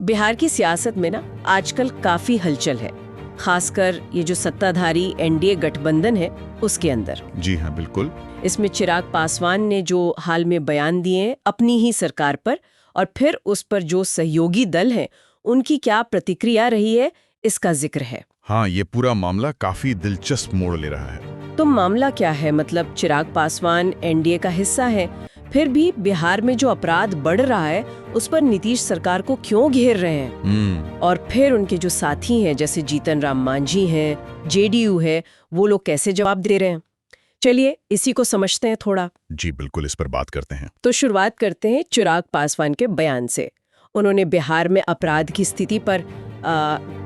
बिहार की सियासत में ना आजकल काफी हलचल है, खासकर ये जो सत्ताधारी एनडीए गठबंधन है उसके अंदर। जी हाँ, बिल्कुल। इसमें चिराग पासवान ने जो हाल में बयान दिए हैं अपनी ही सरकार पर, और फिर उस पर जो सहयोगी दल हैं उनकी क्या प्रतिक्रिया रही है, इसका जिक्र है। हाँ, ये पूरा मामला काफी दिलचस्प मोड़ ले रहा है। तो मामला क्या है? मतलब चिराग पासवान एनडीए का हिस्सा है, फिर भी बिहार में जो अपराध बढ़ रहा है उस पर नीतीश सरकार को क्यों घेर रहे हैं? और फिर उनके जो साथी हैं जैसे जीतन राम मांझी हैं, जेडीयू है, वो लोग कैसे जवाब दे रहे हैं? चलिए इसी को समझते हैं थोड़ा। जी बिल्कुल, इस पर बात करते हैं। तो शुरुआत करते हैं चिराग पासवान के बयान से। उन्होंने बिहार में अपराध की स्थिति पर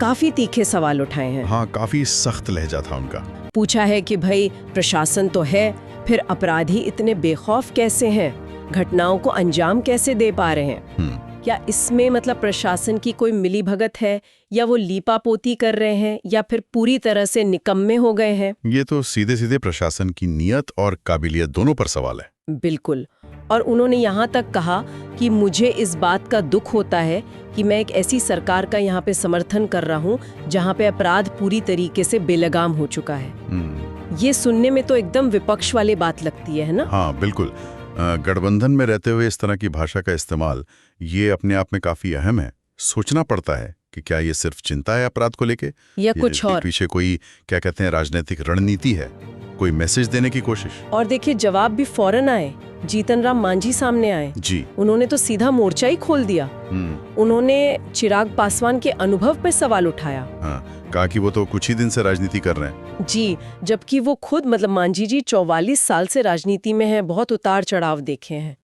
काफी तीखे सवाल उठाए हैं। हाँ, काफी सख्त लहजा था उनका। पूछा है कि भाई प्रशासन तो है, फिर अपराधी इतने बेखौफ कैसे हैं, घटनाओं को अंजाम कैसे दे पा रहे हैं? क्या इसमें मतलब प्रशासन की कोई मिलीभगत है, या वो लीपापोती कर रहे हैं, या फिर पूरी तरह से निकम्मे हो गए हैं? ये तो सीधे सीधे प्रशासन की नीयत और काबिलियत दोनों पर सवाल है। बिल्कुल। और उन्होंने यहाँ तक कहा कि मुझे इस बात का दुख होता है कि मैं एक ऐसी सरकार का यहाँ पे समर्थन कर रहा हूँ जहाँ पे अपराध पूरी तरीके से बेलगाम हो चुका है। ये सुनने में तो एकदम विपक्ष वाली बात लगती है ना? हाँ बिल्कुल। गठबंधन में रहते हुए इस तरह की भाषा का इस्तेमाल ये अपने आप में काफी अहम है। सोचना पड़ता है कि क्या ये सिर्फ चिंता है अपराध को लेके, या कुछ और पीछे कोई क्या कहते हैं राजनीतिक रणनीति है, कोई मैसेज देने की कोशिश। और देखिए जवाब भी फौरन आए। जीतन राम मांझी सामने आए जी। उन्होंने तो सीधा मोर्चा ही खोल दिया। उन्होंने चिराग पासवान के अनुभव पर सवाल उठाया। हाँ, कहा कि वो तो कुछ ही दिन से राजनीति कर रहे हैं। जी, जबकि वो खुद मतलब मांझी जी 44 साल से राजनीति में हैं, बहुत उतार चढ़ाव देखे हैं।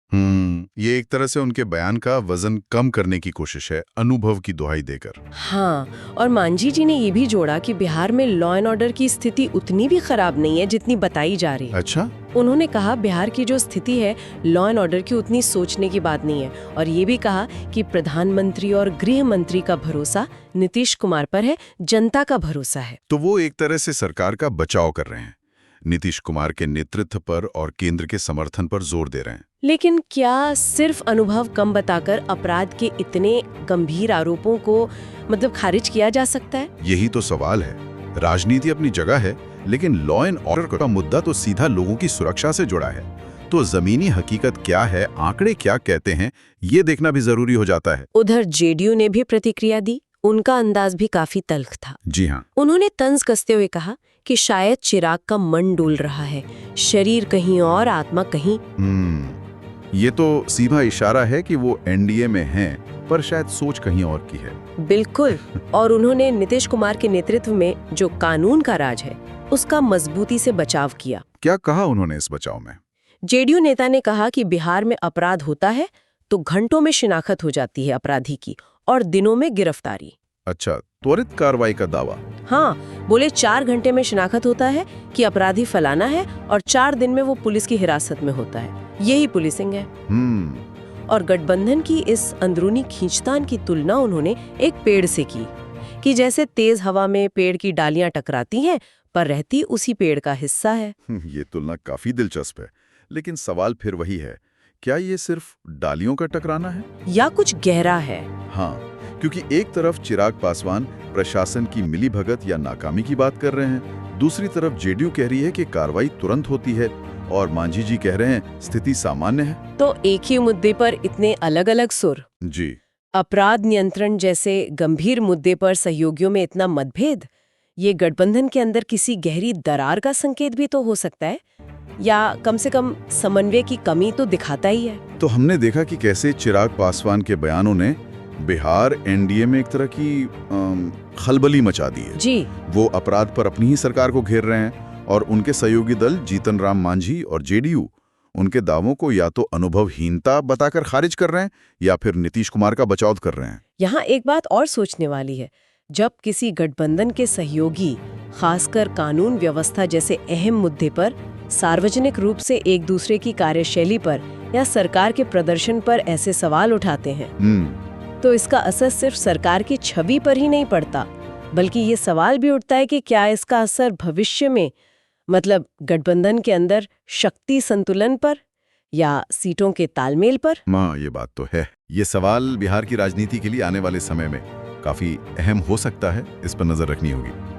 ये एक तरह से उनके बयान का वजन कम करने की कोशिश है, अनुभव की दुहाई देकर। हाँ, और मांझी जी ने ये भी जोड़ा कि बिहार में लॉ एंड ऑर्डर की स्थिति उतनी भी खराब नहीं है जितनी बताई जा रही है। अच्छा? उन्होंने कहा बिहार की जो स्थिति है लॉ एंड ऑर्डर की उतनी सोचने की बात नहीं है, और ये भी कहा कि प्रधानमंत्री और गृह मंत्री का भरोसा नीतीश कुमार पर है, जनता का भरोसा है। तो वो एक तरह से सरकार का बचाव कर रहे हैं, नीतीश कुमार के नेतृत्व पर और केंद्र के समर्थन पर जोर दे रहे हैं। लेकिन क्या सिर्फ अनुभव कम बताकर अपराध के इतने गंभीर आरोपों को मतलब खारिज किया जा सकता है? यही तो सवाल है। राजनीति अपनी जगह है, लेकिन लॉ एंड ऑर्डर का मुद्दा तो सीधा लोगों की सुरक्षा से जुड़ा है। तो जमीनी हकीकत क्या है, आंकड़े क्या कहते हैं, ये देखना भी जरूरी हो जाता है। उधर जेडीयू ने भी प्रतिक्रिया दी। उनका अंदाज भी काफी तल्ख था। जी हाँ। उन्होंने तंज कसते हुए कहा कि शायद चिराग का मन डोल रहा है, शरीर कहीं और आत्मा कहीं। ये तो सीधा इशारा है कि वो एनडीए में हैं, पर शायद सोच कहीं और की है। बिल्कुल। और उन्होंने नीतीश कुमार के नेतृत्व में जो कानून का राज है उसका मजबूती से बचाव किया। क्या कहा उन्होंने इस बचाव में? जेडीयू नेता ने कहा कि बिहार में अपराध होता है तो घंटों में शिनाख्त हो जाती है अपराधी की, और दिनों में गिरफ्तारी। अच्छा, त्वरित कार्रवाई का दावा। हाँ, बोले 4 घंटे में शिनाख्त होता है कि अपराधी फलाना है, और 4 दिन में वो पुलिस की हिरासत में होता है। यही पुलिसिंग है। और गठबंधन की इस अंदरूनी खींचतान की तुलना उन्होंने एक पेड़ से की, कि जैसे तेज हवा में पेड़ की डालियां टकराती हैं पर रहती उसी पेड़ का हिस्सा है। ये तुलना काफी दिलचस्प है, लेकिन सवाल फिर वही है, क्या ये सिर्फ डालियों का टकराना है या कुछ गहरा है? हाँ, क्योंकि एक तरफ चिराग पासवान प्रशासन की मिलीभगत या नाकामी की बात कर रहे हैं, दूसरी तरफ जेडीयू कह रही है कि कार्रवाई तुरंत होती है, और मांझी जी कह रहे हैं स्थिति सामान्य है। तो एक ही मुद्दे पर इतने अलग अलग सुर। जी। अपराध नियंत्रण जैसे गंभीर मुद्दे पर सहयोगियों में इतना मतभेद, ये गठबंधन के अंदर किसी गहरी दरार का संकेत भी तो हो सकता है, या कम से कम समन्वय की कमी तो दिखाता ही है। तो हमने देखा कि कैसे चिराग पासवान के बयानों ने बिहार एनडीए में एक तरह की खलबली मचा दी है। जी। वो अपराध पर अपनी ही सरकार को घेर रहे हैं, और उनके सहयोगी दल जीतन राम मांझी और जेडीयू उनके दावों को या तो अनुभवहीनता बताकर खारिज कर रहे हैं, या फिर नीतीश कुमार का बचाव कर रहे हैं। यहाँ एक बात और सोचने वाली है, जब किसी गठबंधन के सहयोगी खासकर कानून व्यवस्था जैसे अहम मुद्दे पर सार्वजनिक रूप से एक दूसरे की कार्यशैली पर या सरकार के प्रदर्शन पर ऐसे सवाल उठाते हैं, तो इसका असर सिर्फ सरकार की छवि पर ही नहीं पड़ता, बल्कि ये सवाल भी उठता है कि क्या इसका असर भविष्य में मतलब गठबंधन के अंदर शक्ति संतुलन पर या सीटों के तालमेल पर? माँ, ये बात तो है। ये सवाल बिहार की राजनीति के लिए आने वाले समय में काफी अहम हो सकता है, इस पर नजर रखनी होगी।